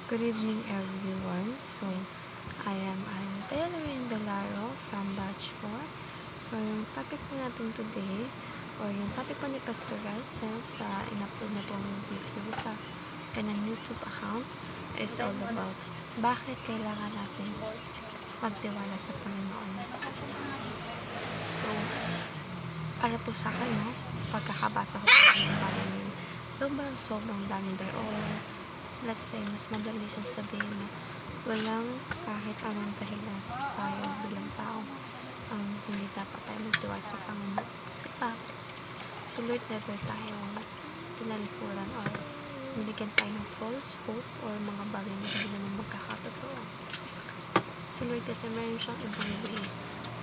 Good evening, everyone. So, I am Taylor Indolaro from Batch 4. So, yung topic po natin today, or yung topic po ni Pastor Russell sa in-upload na pong video sa kanyang YouTube account is all about bakit kailangan natin magtiwala sa Panginoon. So, para po sa akin, no, pagkakabasa ko ng bagay yun, sobrang dami there, or let's say, mas madali siyang sabihin na walang kahit anong dahilan tayo bilang tao ang hindi dapat tayo magtiwala sa Panginoon. Kasi bakit? Si Lord never tayo tinalikuran or binigyan tayo ng false hope or mga bagay na hindi naman magkakatotoo. Si Lord kasi meron siyang ibang way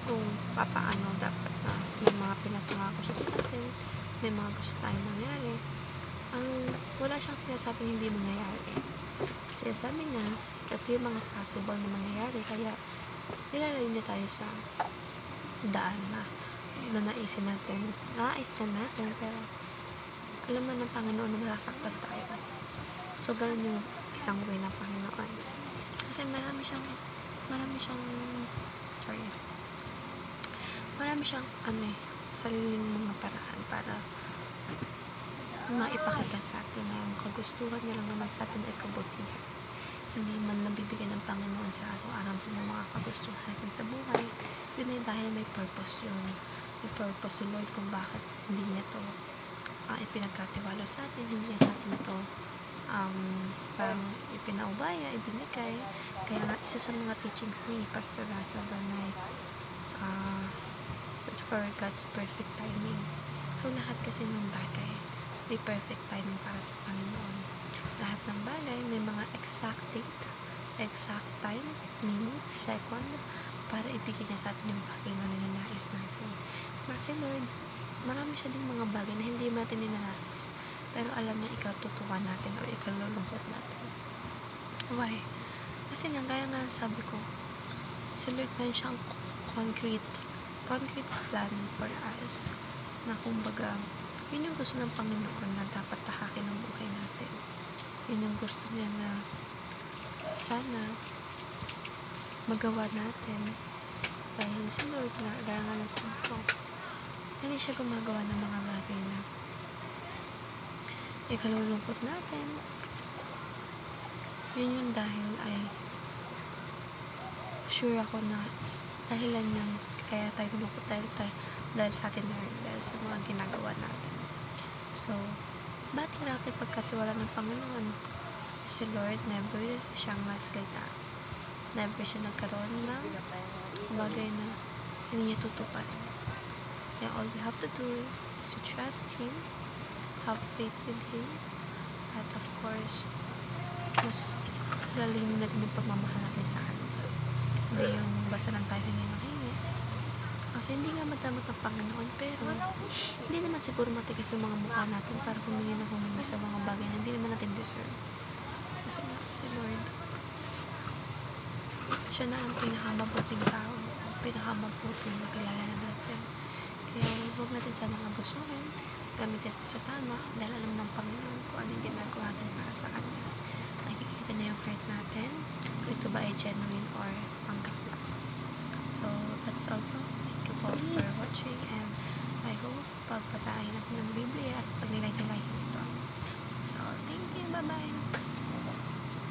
kung papaano dapat na may mga pinatungako siya sa atin, may mga gusto tayong mangyari. Wala siyang sinasabing hindi mangyayari. Sinasabi niya, ito yung mga possible na mangyayari, kaya nilalayo niya tayo sa daan na nais na natin, pero alam na ng Panginoon na masasaktan tayo. So, ganun yung isang way ng Panginoon. Kasi marami siyang sariling mga paraan para maipakita sa atin na yung kagustuhan niya lang naman sa atin ay kabutihan. Hindi man nabibigyan ng Panginoon sa araw-araw ng mga kagustuhan natin sa buhay. Yun ay dahil may purpose yun. May purpose si Lord kung bakit hindi niya to ipinagkatiwala sa atin, hindi niya natin to parang ipinaubaya, ibinigay. Kaya nga, isa sa mga teachings ni Pastor Russell doon ay for God's perfect timing. So, lahat kasi ng bagay may perfect timing para sa Panginoon. Lahat ng bagay may mga exact time, minutes, second, para ibigay niya sa atin yung bagay na ninanais natin. Kasi Lord, marami siya din mga bagay na hindi natin ninanais, pero alam niya ikatutukan natin o ikalulungkot natin. Why? Kasi nga, gaya nga sabi ko, si Lord man siyang concrete plan for us, na kumbaga, yun yung gusto ng Panginoon na dapat tahakin ng buhay natin. Yun yung gusto niya na sana magawa natin. Dahil si Lord na, gaya nga na sabi ko, hindi siya gumagawa ng mga bagay na ikalulungkot natin. Yun yung dahil ay sure ako na dahilan yun kaya tayo lungkot dahil sa atin na rin, dahil sa mga ginagawa natin. So, bakit natin pagkatiwala ng Panginoon? Si Lord, never siyang nagsalita. Never siya nagkaroon ng bagay na hindi niya tutuparin. Kaya all we have to do is to trust Him, have faith in Him, at of course, mas lalimin natin yung pagmamahal natin sa Kanya. Hindi yung basta lang tayo hingi ng hingi. Kasi hindi nga madamot ng Panginoon, pero hindi naman siguro matigas yung mga mukha natin para humingi sa mga bagay na hindi naman natin deserve. Kasi nga, si Lord, siya na ang pinakamabuting tao, pinakamabuting makilala na natin. Kaya huwag natin sana abusuhin, gamitin natin sa tama, dahil alam ng Panginoon kung ano yung ginagawa natin para sa Kanya. Nakikita na yung heart natin, kung ito ba ay genuine or panggap lang. So, that's all po. Thank you po for watching, and I hope pagpasahin natin ng Biblia at pagnilay-nilay ito. So, thank you. Bye-bye.